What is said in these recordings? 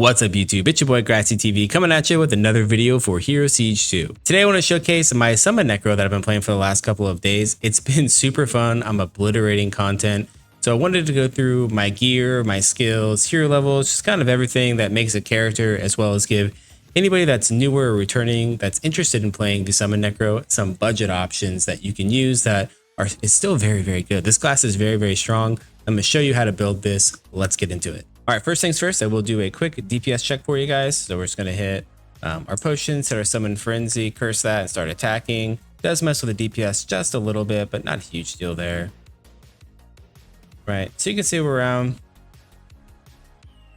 What's up YouTube, it's your boy Grassy TV coming at you with another video for Hero Siege 2. Today I want to showcase my Summon Necro that I've been playing for the last couple of days. It's been super fun. I'm obliterating content. So I wanted to go through my gear, my skills, hero levels, just kind of everything that makes a character, as well as give anybody that's newer or returning that's interested in playing the Summon Necro some budget options that you can use that is still very good. This class is very strong. I'm going to show you how to build this. Let's get into it. All right, first things first, I will do a quick DPS check for you guys. So we're just going to hit our potion, set our Summon Frenzy, curse that, and start attacking. Does mess with the DPS just a little bit, but not a huge deal there. Right, so you can see we're around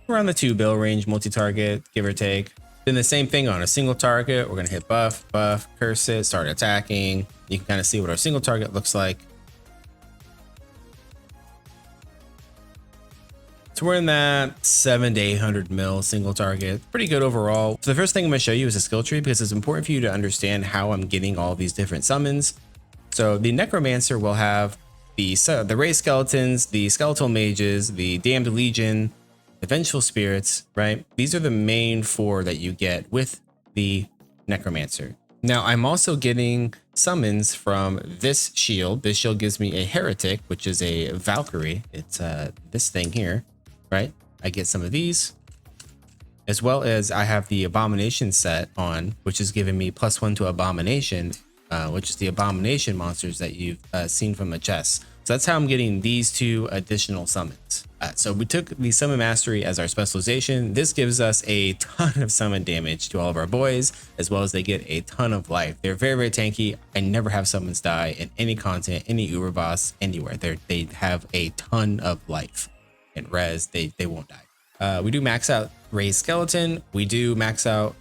the 2 bill range, multi-target, give or take. Then the same thing on a single target. We're going to hit buff, curse it, start attacking. You can kind of see what our single target looks like. So we're in that 700 to 800 mil single target. Pretty good overall. So the first thing I'm going to show you is a skill tree, because it's important for you to understand how I'm getting all these different summons. So the Necromancer will have the Raised Skeletons, the Skeletal Mages, the Damned Legion, the Vengeful Spirits, right? These are the main 4 that you get with the Necromancer. Now I'm also getting summons from this shield. This shield gives me a Heretic, which is a Valkyrie. It's this thing here. Right, I get some of these, as well as I have the Abomination set on, which is giving me +1 to Abomination, which is the Abomination monsters that you've seen from the chest. So that's how I'm getting these 2 additional summons. So we took the Summon Mastery as our specialization. This gives us a ton of summon damage to all of our boys, as well as they get a ton of life. They're very tanky. I never have summons die in any content, any Uber boss, anywhere. They have a ton of life. And res, they won't die. We do max out Raised Skeleton. We do max out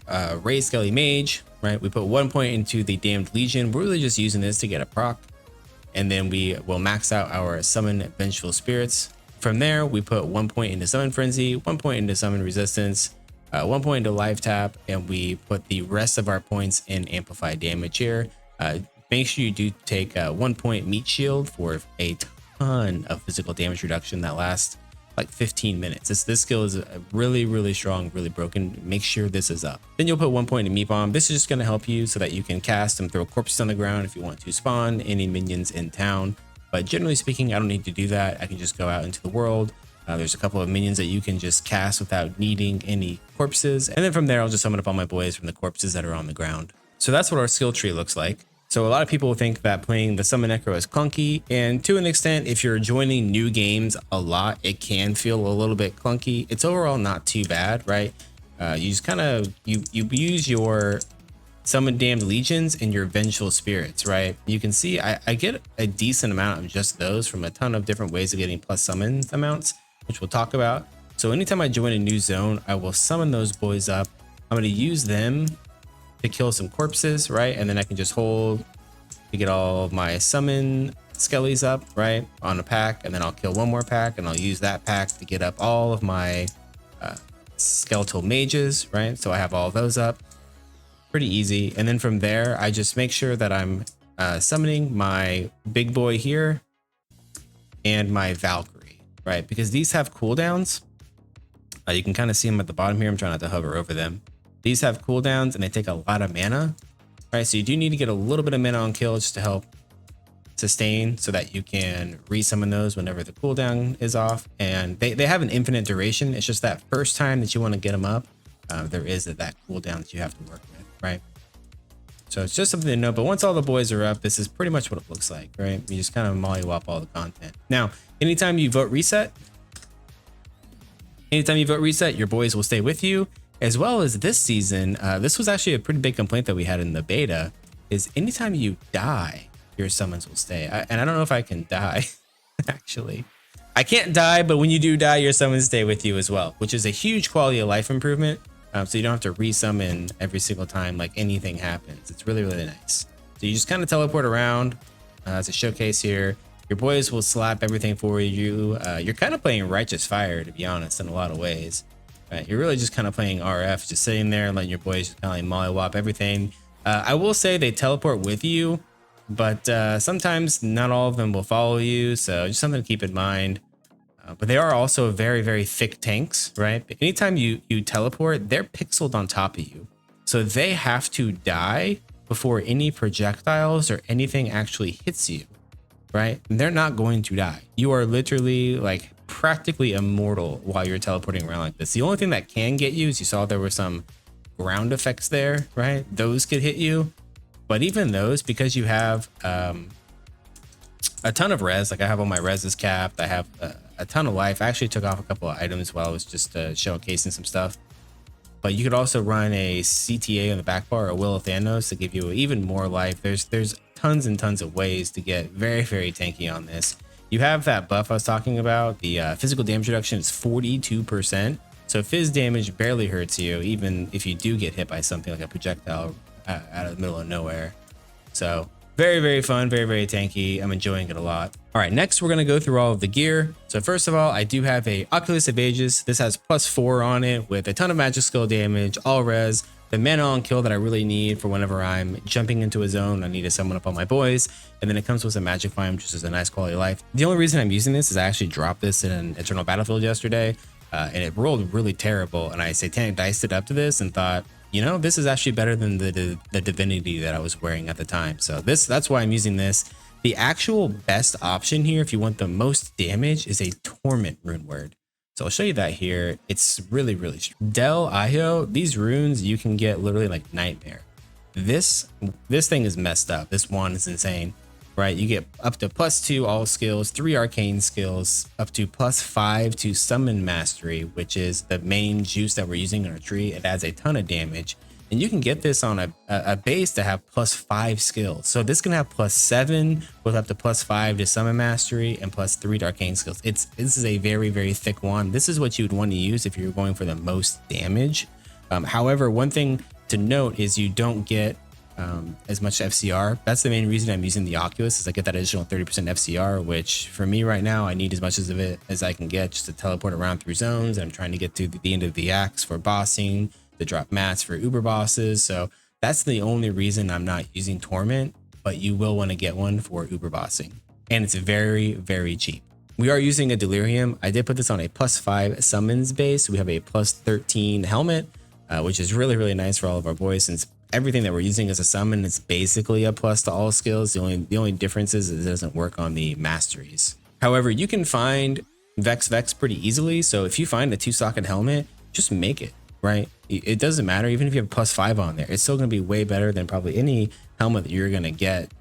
Raised Skelly Mage, right? We put 1 point into the Damned Legion. We're really just using this to get a proc. And then we will max out our Summon Vengeful Spirits. From there, we put 1 point into Summon Frenzy, 1 point into Summon Resistance, 1 point into Life Tap, and we put the rest of our points in Amplified Damage here. Make sure you do take 1 point Meat Shield for a ton of physical damage reduction that lasts like 15 minutes. This skill is really strong, really broken. Make sure this is up. Then you'll put 1 point in Meat Bomb. This is just going to help you so that you can cast and throw corpses on the ground if you want to spawn any minions in town. But generally speaking, I don't need to do that. I can just go out into the world. There's a couple of minions that you can just cast without needing any corpses. And then from there, I'll just summon up all my boys from the corpses that are on the ground. So that's what our skill tree looks like. So a lot of people think that playing the Summon Necro is clunky, and to an extent, if you're joining new games a lot, it can feel a little bit clunky. It's overall not too bad, right? You just kind of, you use your Summon Damned Legions and your Vengeful Spirits, right? You can see I get a decent amount of just those from a ton of different ways of getting plus summon amounts, which we'll talk about. So anytime I join a new zone, I will summon those boys up. I'm going to use them to kill some corpses, right? And then I can just hold to get all of my summon skellies up, right, on a pack, and then I'll kill 1 more pack, and I'll use that pack to get up all of my skeletal mages, right? So I have all those up. Pretty easy. And then from there, I just make sure that I'm summoning my big boy here and my Valkyrie, right? Because these have cooldowns. You can kind of see them at the bottom here. I'm trying not to hover over them. These have cooldowns and they take a lot of mana, right? So you do need to get a little bit of mana on kill just to help sustain so that you can resummon those whenever the cooldown is off. And they have an infinite duration. It's just that first time that you want to get them up, there is that cooldown that you have to work with, right? So it's just something to know. But once all the boys are up, this is pretty much what it looks like, right? You just kind of mollywop all the content. Now, anytime you vote reset, your boys will stay with you. As well as this season, this was actually a pretty big complaint that we had in the beta, is anytime you die, your summons will stay. And I don't know if I can die, actually. I can't die, but when you do die, your summons stay with you as well, which is a huge quality of life improvement. So you don't have to resummon every single time like anything happens. It's really nice. So you just kind of teleport around as a showcase here. Your boys will slap everything for you. You're kind of playing Righteous Fire, to be honest, in a lot of ways. Right, you're really just kind of playing RF, just sitting there and letting your boys just kind of like mollywop everything. I will say they teleport with you, but sometimes not all of them will follow you, so just something to keep in mind. But they are also very, very thick tanks, right? But anytime you teleport, they're pixeled on top of you. So they have to die before any projectiles or anything actually hits you, right? And they're not going to die. You are literally like practically immortal while you're teleporting around like this. The only thing that can get you is you saw there were some ground effects there, right? Those could hit you. But even those, because you have a ton of res, like I have all my res is capped, I have a ton of life. I actually took off a couple of items while I was just showcasing some stuff. But you could also run a CTA on the back bar, or Will of Thanos, to give you even more life. There's tons and tons of ways to get very, very tanky on this. You have that buff I was talking about. The physical damage reduction is 42%. So fizz damage barely hurts you, even if you do get hit by something like a projectile out of the middle of nowhere. So very, very fun, very, very tanky. I'm enjoying it a lot. All right, next we're gonna go through all of the gear. So first of all, I do have a Oculus of Aegis. This has +4 on it with a ton of magic skill damage, all res, the mana on kill that I really need for whenever I'm jumping into a zone. I need to summon up all my boys. And then it comes with some magic flame, which is a nice quality of life. The only reason I'm using this is I actually dropped this in an Eternal Battlefield yesterday, and it rolled really terrible. And I satanic diced it up to this and thought, you know, this is actually better than the divinity that I was wearing at the time. So that's why I'm using this. The actual best option here, if you want the most damage, is a Torment rune word. So I'll show you that here. It's really, really strong. Del Io, these runes you can get literally like nightmare. This thing is messed up. This one is insane, right? You get up to +2 all skills, 3 arcane skills, up to +5 to summon mastery, which is the main juice that we're using in our tree. It adds a ton of damage. And you can get this on a base to have +5 skills. So this can have +7 with up to +5 to summon mastery and +3 to arcane skills. This is a very, very thick one. This is what you would want to use if you're going for the most damage. However, one thing to note is you don't get as much FCR. That's the main reason I'm using the Oculus, is I get that additional 30% FCR, which for me right now, I need as much of it as I can get just to teleport around through zones. I'm trying to get to the end of the acts for bossing, to drop mats for uber bosses. So that's the only reason I'm not using Torment, but you will want to get one for uber bossing. And it's very, very cheap. We are using a Delirium. I did put this on a +5 summons base. We have a +13 helmet, which is really, really nice for all of our boys, since everything that we're using as a summon is basically a plus to all skills. The only difference is it doesn't work on the masteries. However, you can find Vex pretty easily. So if you find a 2-socket helmet, just make it, right? It doesn't matter. Even if you have +5 on there, it's still going to be way better than probably any helmet that you're going to get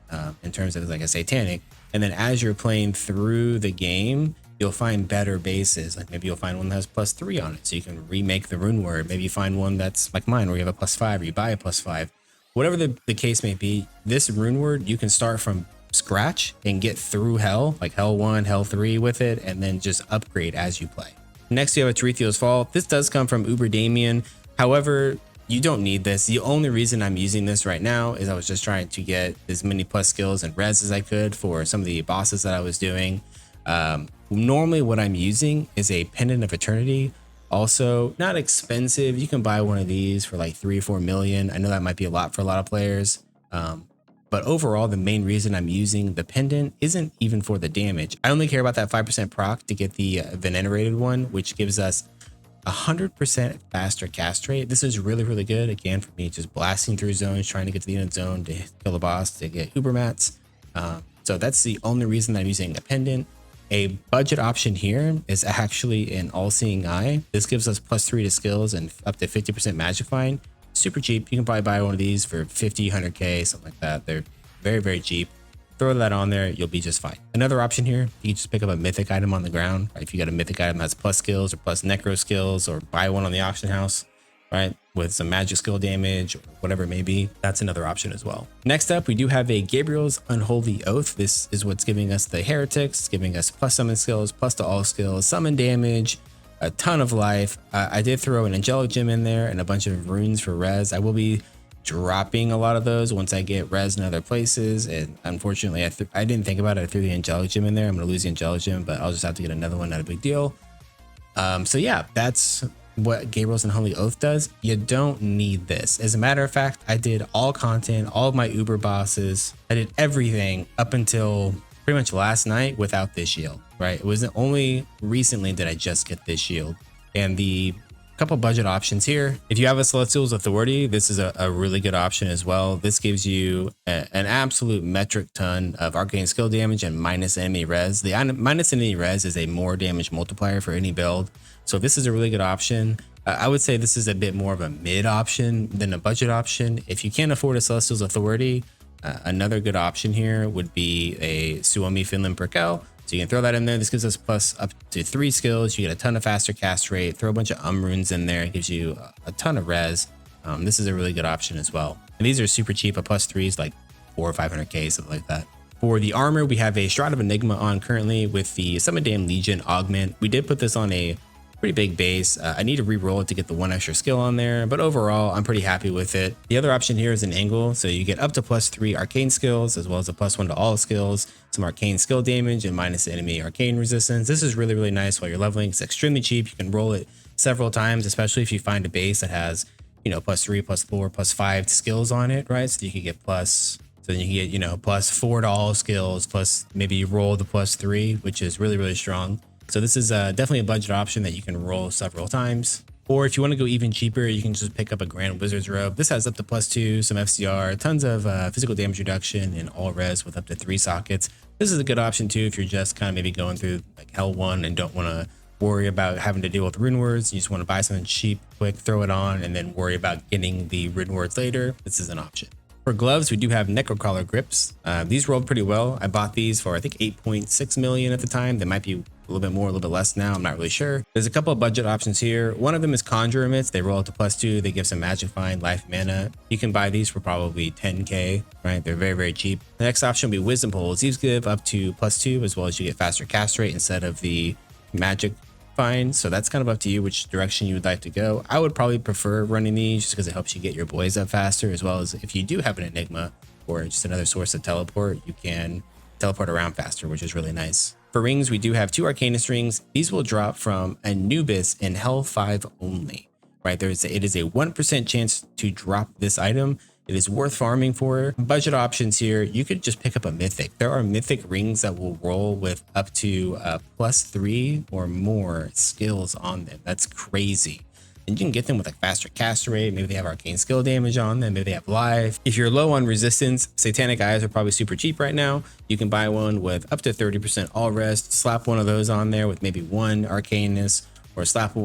in terms of like a satanic. And then as you're playing through the game, you'll find better bases. Like maybe you'll find one that has +3 on it, so you can remake the rune word. Maybe you find one that's like mine, where you have a +5, or you buy a +5. Whatever the case may be, this rune word, you can start from scratch and get through hell, like hell 1, hell 3 with it, and then just upgrade as you play. Next, you have a Terethio's Fall. This does come from Uber Damien. However, you don't need this. The only reason I'm using this right now is I was just trying to get as many plus skills and res as I could for some of the bosses that I was doing. Normally what I'm using is a Pendant of Eternity. Also not expensive. You can buy one of these for like 3 or 4 million. I know that might be a lot for a lot of players. But overall, the main reason I'm using the pendant isn't even for the damage. I only care about that 5% proc to get the venerated one, which gives us 100% faster cast rate. This is really, really good. Again, for me, just blasting through zones, trying to get to the end zone to kill the boss, to get uber mats. So that's the only reason that I'm using a pendant. A budget option here is actually an all-seeing eye. This gives us +3 to skills and up to 50% magifying. Super cheap. You can probably buy one of these for 50, 100K, something like that. They're very, very cheap. Throw that on there, you'll be just fine. Another option here, you can just pick up a mythic item on the ground. Right? If you got a mythic item that's plus skills or plus necro skills, or buy one on the auction house, right, with some magic skill damage or whatever it may be, that's another option as well. Next up, we do have a Gabriel's Unholy Oath. This is what's giving us the heretics. It's giving us plus summon skills, plus to all skills, summon damage, a ton of life. I did throw an angelic gem in there and a bunch of runes for res. I will be dropping a lot of those once I get res in other places, and unfortunately I didn't think about it. I threw the angelic gem in there. I'm gonna lose the angelic gem, but I'll just have to get another one. Not a big deal. So yeah, that's what Gabriel's Unholy Oath does. You don't need this. As a matter of fact, I did all content, all of my uber bosses. I did everything up until pretty much last night without this shield, right? It wasn't only recently did I just get this shield. And the couple budget options here. If you have a Celestial's Authority, this is a really good option as well. This gives you an absolute metric ton of arcane skill damage and minus enemy res. The minus enemy res is a more damage multiplier for any build. So this is a really good option. I would say this is a bit more of a mid option than a budget option. If you can't afford a Celestial's Authority, another good option here would be a Suomi Finland Perkel. So you can throw that in there. This gives us plus up to 3 skills. You get a ton of faster cast rate. Throw a bunch of runes in there. It gives you a ton of res. This is a really good option as well. And these are super cheap. A plus 3 is like 400 or 500k, something like that. For the armor, we have a Shroud of Enigma on currently with the Summon Dam Legion augment. We did put this on a pretty big base. I need to re-roll it to get the 1 extra skill on there, but overall I'm pretty happy with it. The other option here is an angle, so you get up to plus 3 arcane skills as well as a plus 1 to all skills, some arcane skill damage and minus enemy arcane resistance. This is really nice while you're leveling. It's extremely cheap. You can roll it several times, especially if you find a base that has, you know, plus 3, plus 4, plus 5 skills on it, right? So you can get plus, so then you can get, you know, plus 4 to all skills, plus maybe you roll the plus 3, which is really strong. So this is definitely a budget option that you can roll several times. Or if you want to go even cheaper, you can just pick up a Grand Wizard's Robe. This has up to plus 2, some FCR, tons of physical damage reduction, and all res with up to 3 sockets. This is a good option too if you're just kind of maybe going through like Hell 1 and don't want to worry about having to deal with rune words. You just want to buy something cheap, quick, throw it on, and then worry about getting the rune words later. This is an option. For gloves, we do have Necro collar grips. These rolled pretty well. I bought these for I think 8.6 million at the time. They might be a little bit more, a little bit less now. I'm not really sure. There's a couple of budget options here. One of them is Conjurer Mitts. They roll up to plus 2. They give some magic find, life, mana. You can buy these for probably 10k, right? They're very cheap. The next option will be Wisdom Poles. These give up to plus 2 as well as you get faster cast rate instead of the magic find. So that's kind of up to you which direction you would like to go. I would probably prefer running these just because it helps you get your boys up faster, as well as if you do have an Enigma or just another source of teleport, you can teleport around faster, which is really nice. For rings, we do have 2 Arcanist rings. These will drop from Anubis in Hell 5 only, right? It is a 1% chance to drop this item. It is worth farming for. Budget options here, you could just pick up a mythic. There are mythic rings that will roll with up to plus 3 or more skills on them. That's crazy. And you can get them with like faster cast rate. Maybe they have arcane skill damage on them. Maybe they have life. If you're low on resistance, Satanic Eyes are probably super cheap right now. You can buy one with up to 30% all rest. Slap one of those on there with maybe 1 Arcanist, or slap 2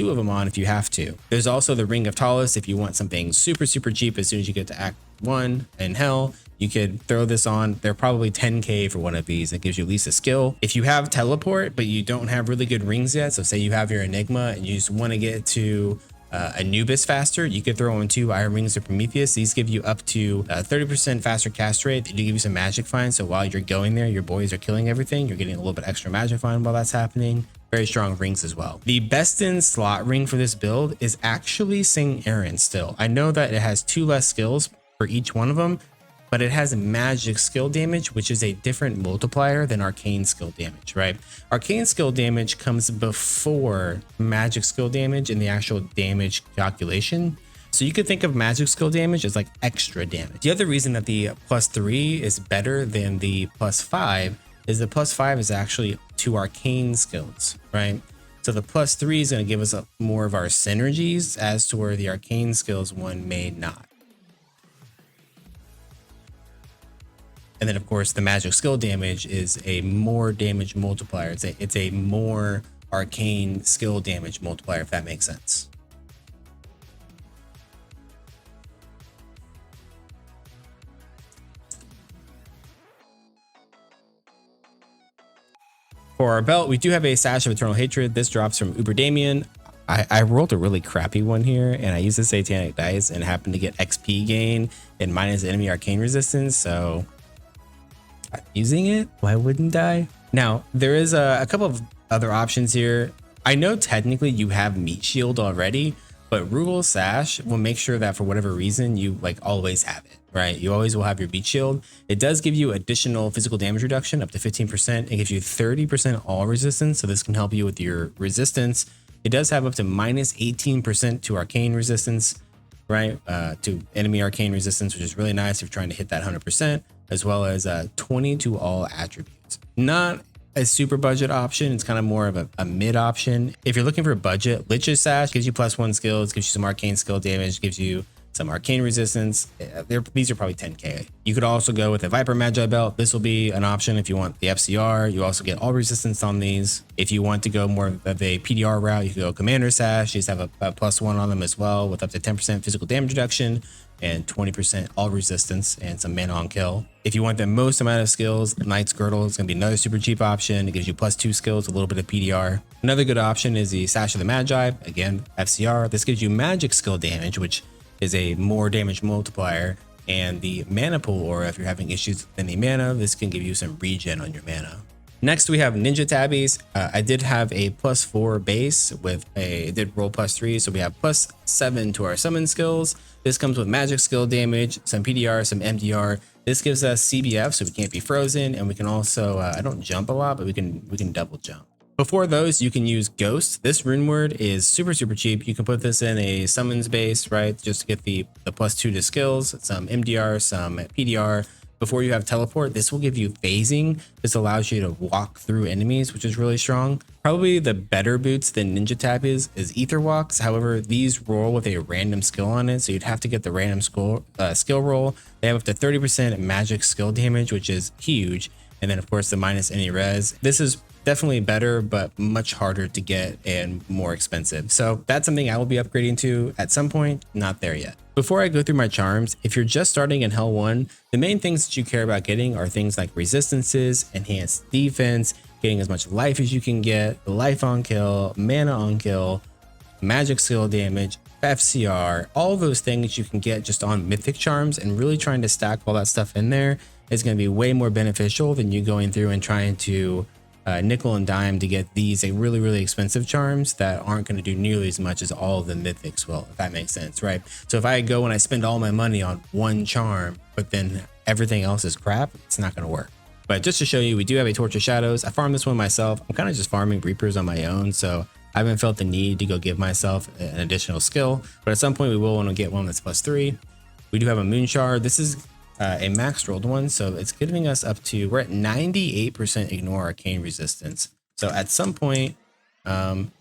of them on if you have to. There's also the Ring of Tallest. If you want something super cheap as soon as you get to Act 1 in Hell, you could throw this on. They're probably 10k for one of these. It gives you at least a skill. If you have teleport, but you don't have really good rings yet, so say you have your Enigma and you just want to get to Anubis faster, you could throw in 2 Iron Rings of Prometheus. These give you up to 30% faster cast rate. They do give you some magic find, so while you're going there, your boys are killing everything. You're getting a little bit extra magic find while that's happening. Very strong rings as well. The best in slot ring for this build is actually Saint Aaron still. I know that it has 2 less skills for each one of them, but it has magic skill damage, which is a different multiplier than arcane skill damage, right? Arcane skill damage comes before magic skill damage in the actual damage calculation. So you could think of magic skill damage as like extra damage. The other reason that the plus 3 is better than the plus 5 is the plus 5 is actually 2 arcane skills, right? So the plus 3 is going to give us more of our synergies, as to where the arcane skills one may not. And then of course the magic skill damage is a more damage multiplier. It's a more arcane skill damage multiplier, if that makes sense. For our belt, we do have a Sash of Eternal Hatred. This drops from Uber Damien. I rolled a really crappy one here, and I used the Satanic Dice and happened to get XP gain and minus enemy arcane resistance, so I'm using it. Why wouldn't I? Now, there is a couple of other options here. I know technically you have Meat Shield already, but Rugal Sash will make sure that for whatever reason, you like always have it, right? You always will have your Meat Shield. It does give you additional physical damage reduction up to 15%. It gives you 30% all resistance, so this can help you with your resistance. It does have up to minus 18% to arcane resistance, right? To enemy arcane resistance, which is really nice if you're trying to hit that 100%. as well as 20 to all attributes. Not a super budget option. It's kind of more of a mid option. If you're looking for a budget, Lich's Sash gives you +1 skills, gives you some arcane skill damage, gives you some arcane resistance. These are probably 10k. You could also go with a Viper Magi belt. This will be an option if you want the FCR. You also get all resistance on these. If you want to go more of a PDR route, you can go Commander Sash. These have a +1 on them as well, with up to 10% physical damage reduction and 20% all resistance and some mana on kill. If you want the most amount of skills, Knight's Girdle is going to be another super cheap option. It gives you +2 skills, a little bit of PDR. Another good option is the Sash of the Magi. Again, FCR. This gives you magic skill damage, which is a more damage multiplier. And the mana pool, or if you're having issues with any mana, this can give you some regen on your mana. Next, we have Ninja Tabbies. I did have a +4 base with it did roll +3. So we have +7 to our summon skills. This comes with magic skill damage, some PDR, some MDR. This gives us CBF, so we can't be frozen. And we can also, I don't jump a lot, but we can double jump. Before those, you can use Ghost. This rune word is super cheap. You can put this in a summons base, right? Just to get the +2 to skills, some MDR, some PDR. Before you have teleport, this will give you phasing. This allows you to walk through enemies, which is really strong. Probably the better boots than Ninja Tabbies is Ether Walks. However, these roll with a random skill on it, so you'd have to get the random skill roll. They have up to 30% magic skill damage, which is huge. And then of course the minus any res. This is definitely better, but much harder to get and more expensive. So that's something I will be upgrading to at some point, not there yet. Before I go through my charms, if you're just starting in Hell 1, the main things that you care about getting are things like resistances, enhanced defense, getting as much life as you can get, life on kill, mana on kill, magic skill damage, FCR, all those things you can get just on mythic charms, and really trying to stack all that stuff in there is going to be way more beneficial than you going through and trying to nickel and dime to get these really expensive charms that aren't going to do nearly as much as all of the mythics will, if that makes sense, right? So if I go and I spend all my money on one charm, but then everything else is crap, it's not going to work. But just to show you, we do have a Torch of Shadows. I farmed this one myself. I'm kind of just farming Reapers on my own, so I haven't felt the need to go give myself an additional skill, but at some point we will want to get one that's +3. We do have a Moon Shard. This is a max rolled one, so it's giving us up to, we're at 98% ignore arcane resistance. So at some point, I'm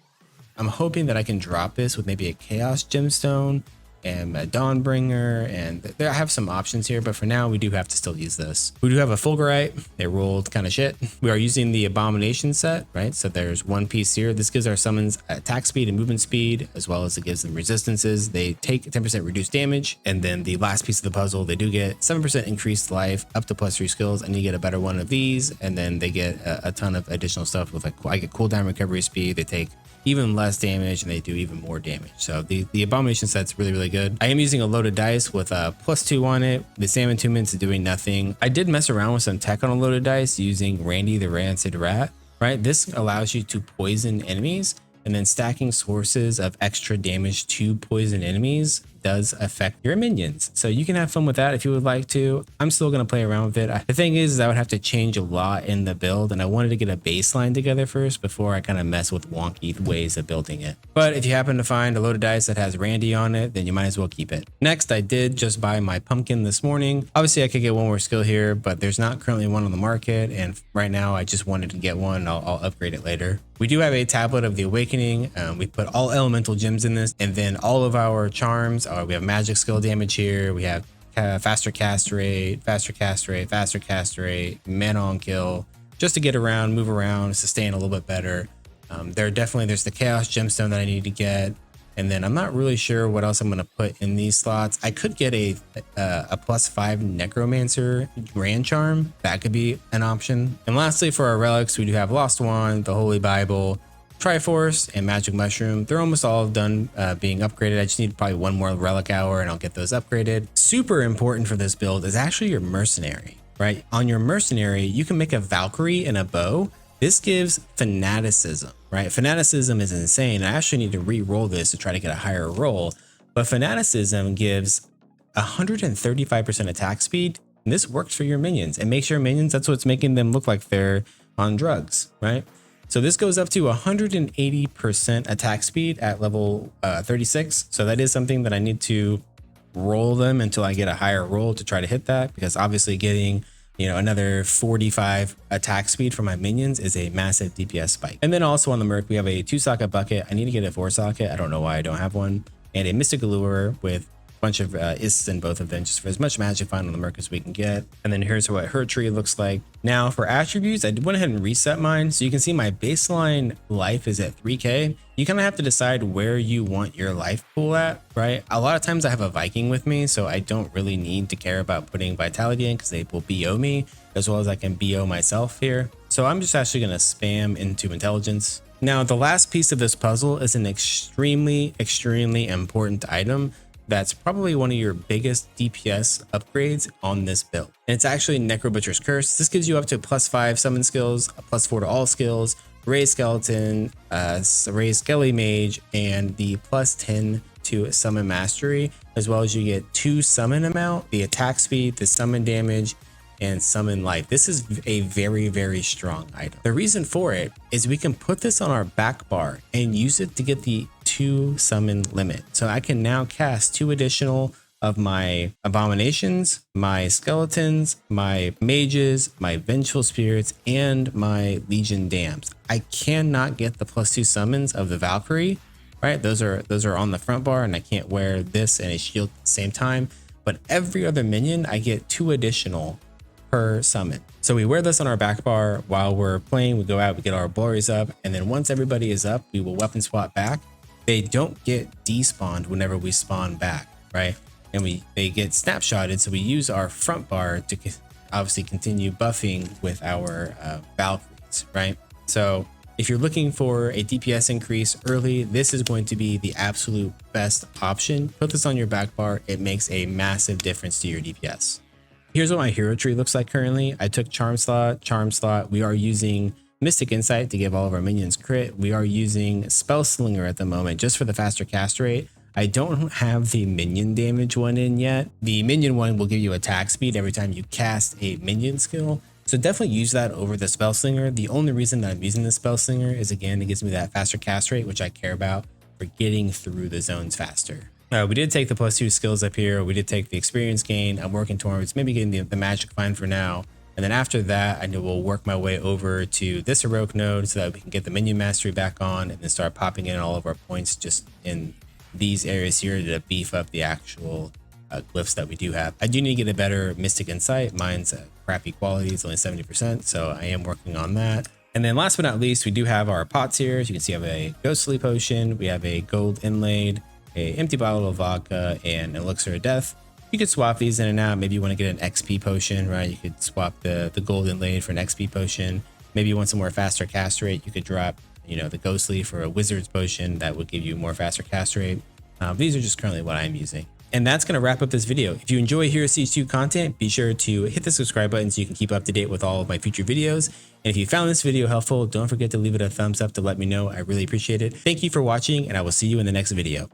hoping that I can drop this with maybe a Chaos Gemstone and a Dawnbringer, and there I have some options here, but for now we do have to still use this. We do have a Fulgurite. They rolled kind of shit. We are using the Abomination set, right? So there's one piece here. This gives our summons attack speed and movement speed, as well as it gives them resistances. They take 10% reduced damage, and then the last piece of the puzzle, they do get 7% increased life, up to +3 skills, and you get a better one of these, and then they get a ton of additional stuff with, like, I get cooldown recovery speed. They take even less damage and they do even more damage. So the Abomination set's really good. I am using a loaded dice with a +2 on it. The Salmon 2 minutes is doing nothing. I did mess around with some tech on a loaded dice using Randy the Rancid Rat, right? This allows you to poison enemies, and then stacking sources of extra damage to poison enemies does affect your minions. So you can have fun with that if you would like to. I'm still going to play around with it. The thing is I would have to change a lot in the build, and I wanted to get a baseline together first before I kind of mess with wonky ways of building it. But if you happen to find a loaded dice that has Randy on it, then you might as well keep it. Next, I did just buy my pumpkin this morning. Obviously I could get one more skill here, but there's not currently one on the market, and right now I just wanted to get one. I'll upgrade it later. We do have a Tablet of the Awakening. We put all elemental gems in this, and then all of our charms are, we have magic skill damage here. We have faster cast rate, faster cast rate, mana on kill, just to get around, move around, sustain a little bit better. There's the Chaos Gemstone that I need to get. And then I'm not really sure what else I'm going to put in these slots. I could get a +5 Necromancer Grand Charm. That could be an option. And lastly, for our relics, we do have Lost Wand, the Holy Bible, Triforce, and Magic Mushroom. They're almost all done being upgraded. I just need probably one more relic hour and I'll get those upgraded. Super important for this build is actually your mercenary, right? On your mercenary, you can make a Valkyrie and a bow. This gives fanaticism, right? Fanaticism is insane. I actually need to re-roll this to try to get a higher roll, but fanaticism gives 135% attack speed. And this works for your minions. It makes your minions, that's what's making them look like they're on drugs, right? So this goes up to 180% attack speed at level 36. So that is something that I need to roll them until I get a higher roll to try to hit that, because obviously getting you know, another 45 attack speed for my minions is a massive DPS spike. And then also on the merc, we have a 2-socket bucket. I need to get a 4-socket. I don't know why I don't have one. And a mystic allure with a bunch of ists in both of them, just for as much magic find on the merc as we can get. And then here's what her tree looks like. Now for attributes, I went ahead and reset mine. So you can see my baseline life is at 3K. You kind of have to decide where you want your life pool at, right? A lot of times I have a Viking with me, so I don't really need to care about putting vitality in because they will BO me as well as I can BO myself here. So I'm just actually going to spam into intelligence. Now, the last piece of this puzzle is an extremely important item that's probably one of your biggest DPS upgrades on this build. And it's actually Necro Butcher's Curse. This gives you up to +5 summon skills, +4 to all skills, raise skeleton, raise skelly mage, and the +10 to summon mastery, as well as you get 2 summon amount, the attack speed, the summon damage, and summon life. This is a very strong item. The reason for it is we can put this on our back bar and use it to get the 2 summon limit. So I can now cast 2 additional of my abominations, my skeletons, my mages, my vengeful spirits, and my legion dams. I cannot get the +2 summons of the Valkyrie, right? Those are on the front bar, and I can't wear this and a shield at the same time. But every other minion, I get 2 additional per summon. So we wear this on our back bar while we're playing. We go out, we get our blurries up, and then once everybody is up, we will weapon swap back. They don't get despawned whenever we spawn back, right? And they get snapshotted, so we use our front bar to obviously continue buffing with our Valkyries, right? So if you're looking for a DPS increase early, this is going to be the absolute best option. Put this on your back bar. It makes a massive difference to your DPS. Here's what my hero tree looks like currently. I took charm slot. We are using Mystic Insight to give all of our minions crit. We are using Spell Slinger at the moment just for the faster cast rate. I don't have the minion damage one in yet. The minion one will give you attack speed every time you cast a minion skill. So definitely use that over the Spell Slinger. The only reason that I'm using the Spell Slinger is, again, it gives me that faster cast rate, which I care about for getting through the zones faster. We did take the +2 skills up here. We did take the experience gain. I'm working towards maybe getting the magic find for now. And then after that, I know we'll work my way over to this heroic node so that we can get the minion mastery back on and then start popping in all of our points just in these areas here to beef up the actual glyphs that we do have. I do need to get a better Mystic Insight. Mine's crappy quality. It's only 70%. So I am working on that. And then last but not least, we do have our pots here. As you can see, I have a ghostly potion. We have a gold inlaid, a empty bottle of vodka, and an elixir of death. You could swap these in and out. Maybe you want to get an XP potion, right? You could swap the gold inlaid for an XP potion. Maybe you want some more faster cast rate. You could drop, you know, the ghostly for a wizard's potion that would give you more faster cast rate. These are just currently what I'm using. And that's going to wrap up this video. If you enjoy Hero Siege 2 content, be sure to hit the subscribe button so you can keep up to date with all of my future videos. And if you found this video helpful, don't forget to leave it a thumbs up to let me know. I really appreciate it. Thank you for watching, and I will see you in the next video.